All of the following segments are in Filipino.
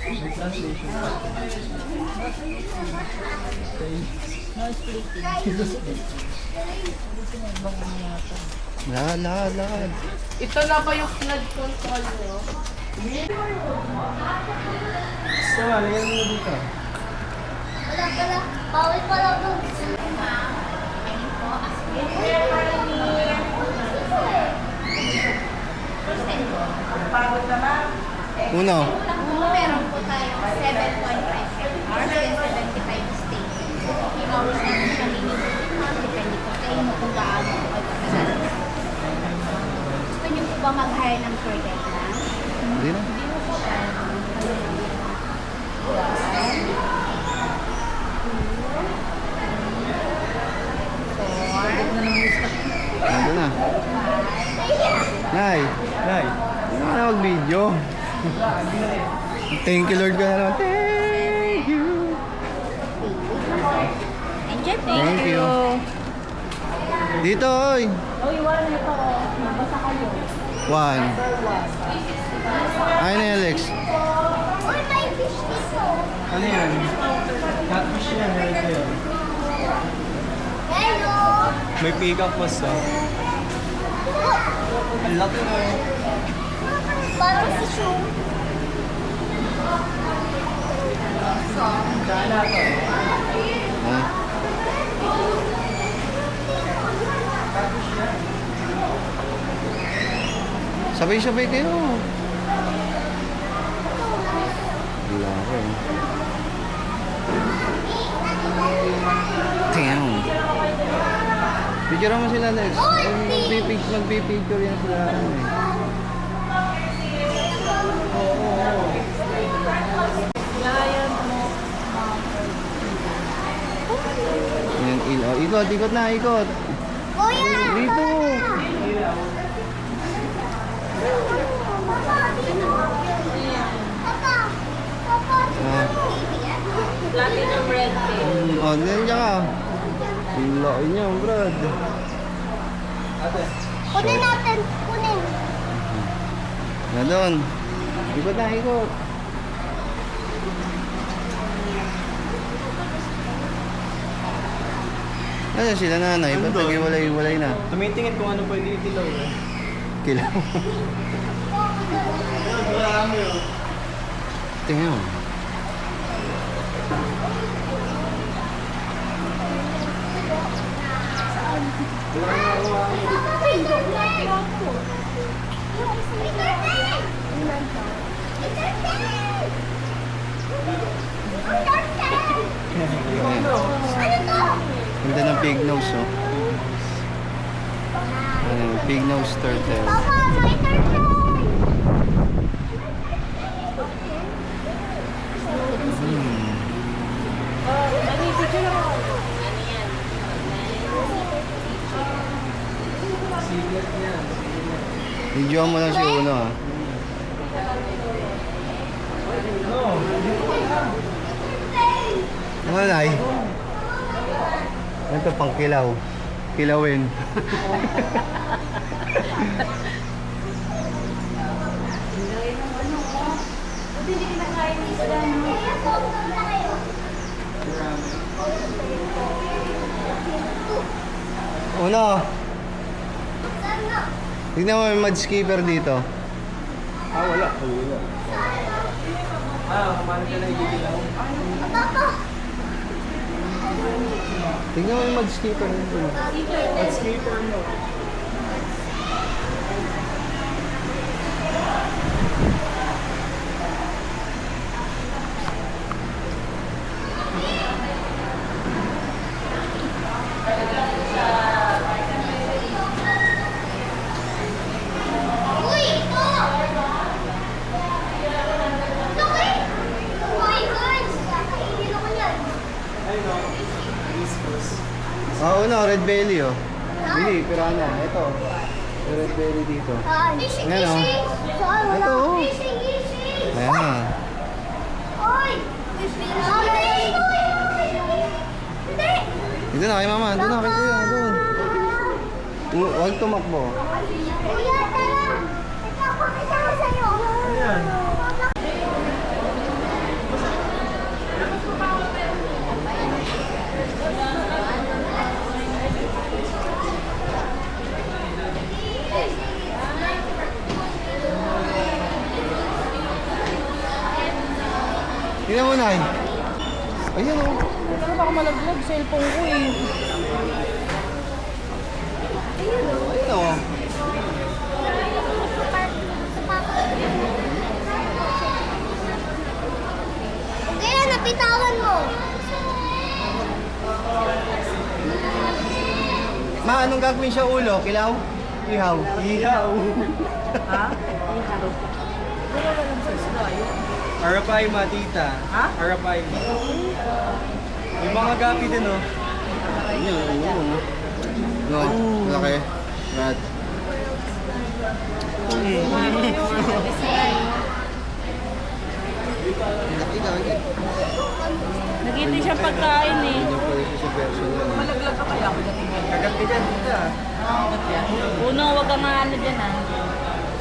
May translation. Lakad. Ito na ba yung flood control nyo? Gusto nga, lagyan mo dito. Wala pala. Bawal pala ito. Pagod na ba? Uno. Meron po tayo 7.5 hectares and 75 states. Inawis natin siya depende po sa inyo kung gaano po kayo kakasalan. Gusto niyo po ba mag-hire ng tour guide na? Hindi na. Ando na. Nay. Nay. Ano ka na mag-video? Thank you Lord ka na naman. Thank you. Enjoy po. Thank you. Dito, oy. Uy, wala na ito. Mabasa kayo. One. Ay na, Alex. Uy, may fish dito. Ano yan? Catfish yan, right there. Hello! May pick-up was Ang laki na eh. Parang si Shu. Ha? Sabay-sabay kayo. Wala ako eh. Damn. Picture mo sila, Lex. Magpipicture yan sila. Ano eh. Yan, ikot na, ikot. Kuya! Dito. Papa! Papa! Ah. Platinum red tail. Oh, nandiyan ka. Laki niya, Brad. Kunin natin! Kunin! Na doon. Ikot na, ikot. Ano sila nanay? Ba't Nandun. nag-iwalay-iwalay na? Tumitingin kung ano pwede itilaw eh. Kilaw. Marami oh. Tingnan mo. Ganda ng pig nose, oh. Ano, pig nose turtle. Papa, may turtle! Video mo lang si Uno, ah. Ano, Nay? Ito pang kilaw. Kilawin. Uno. Tignan mo yung mud skipper dito. Ah, wala. Wala. Paano ka na igigilaw? Tignan mo yung mud skipper dito. Let's skipper mo. Uy, ito! Ito kay... Oh my God! Kakainin ako yan. Ayun o. Whiskers. Ah, Uno, red belly, oh. Bili, pirana. Ito. Yung red belly dito. Fishing, Ayan, oh. fishing! Saan? Wala. Ito, oh. Fishing, fishing! Ayan. Oy! Fishing! Hindi! Dito na kay mama. Doon na kay kuya. Doon. Huwag tumakbo. Kuya, tara! Ikaw, pakita ko sa'yo. Ayan. Tingnan mo, Nay. Ayun, oh. Ano ba ako malaglag? Cellphone ko eh. Ayun, oh. Kaya napitawan mo. Ma, anong gagawin siya ulo? Kilaw? Ihaw? Ihaw. Ha? Arapay ma, tita. Ha? Arapay ma. May mga gapi din, oh. Ayun, oh. No, laki. Brad. Laki, laki. Nagintay siyang pagkain eh. Hindi pala siya sa version na. Malaglag ka kaya ako dati. Kagat ka dyan, tita. Uno, wag kang ano dyan ah.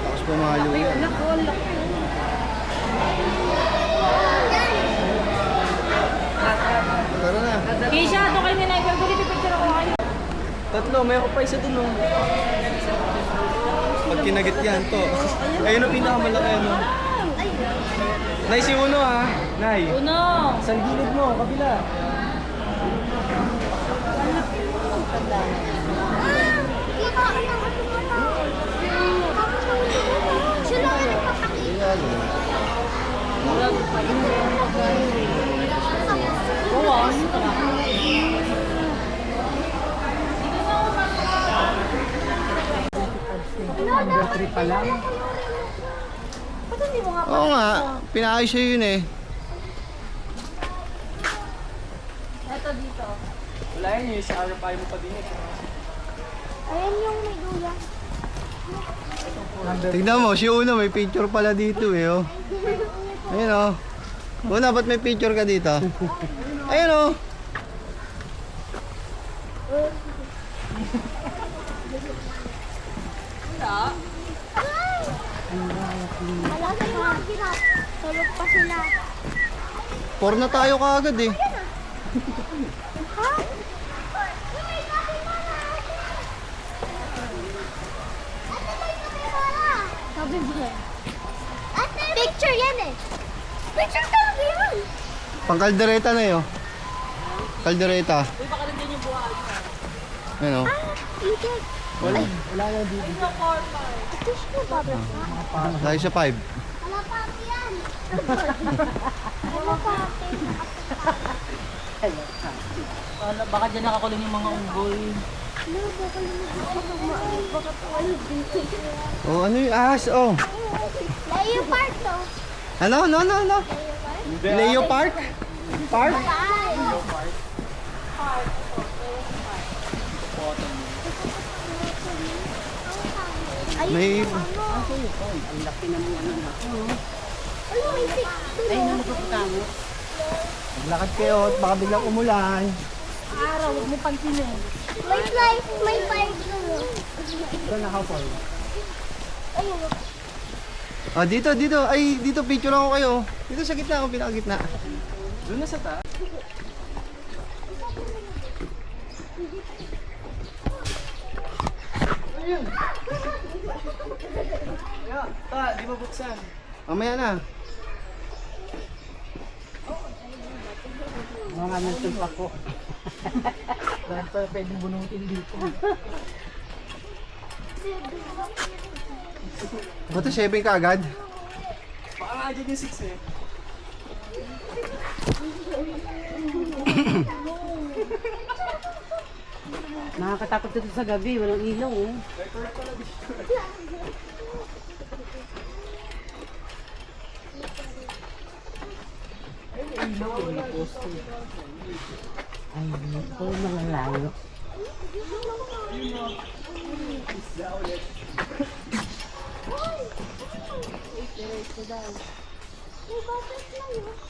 Tapos pumalo yan. Naku, laki. Tara na. Kisha, doon kayo nila. Ikaw dito picture ako kayo. Tatlo, may ako pa isa dun, oh. Pag kinagit yan, to. Ayun ang pinakamalaki, ano. Nay, si Uno, ha? Nay. Uno. Sa gilid mo, kabila. Sila ka nagpapakita. Ayan, oh. Bawas. Ba't hindi mo nga Oo nga, pinaayos siya yun eh. Ito dito. Wala yan, yung sa Arapay mo pa din, eh. Ayan yung may dulang. Tignan mo, si Uno may picture pala dito eh, oh. Ayun, oh. Una, ba't may picture ka dito? Ayun, oh. Wala sa mga ginap. Tulog pa sila. Por na tayo kaagad eh. Ha? Sabi mo. Picture yan eh. Picture talaga yun. Pang kaldereta na yun. Kaldereta. Uy, baka nandiyan yung buhay. Ayun, oh. Itik. Wala. Ito siya ba? Tayo sa 5. Wala pa yan. Wala pa. Baka dyan nakakulong yung mga unggoy. Baka tayo dito. Oh, ano yung ahas, oh. Leopard to. Ano? Leo Park? Park? May... Ang laki na mga ano na. Ano may six? Ay, namagkakamo. Maglakad kayo at baka biglang umulan. Araw, huwag mo pansinin. May flight, may flight doon. Ito nakapol. Ayun. Ah, dito. Ay, dito picture ako kayo. Dito sa gitna, ako pinakagitna. Doon na sa taas. Ayun. Yeah, di ba buksan? Mamaya na. Mga nandun pa ko. Dahil pa pwedeng bunutin dito. Ba't 7 ka agad? Baka nga dyan yung 6, eh. Nakakatakot dito sa gabi, walang ilaw eh. Ay, ito mga layo. May butterfly.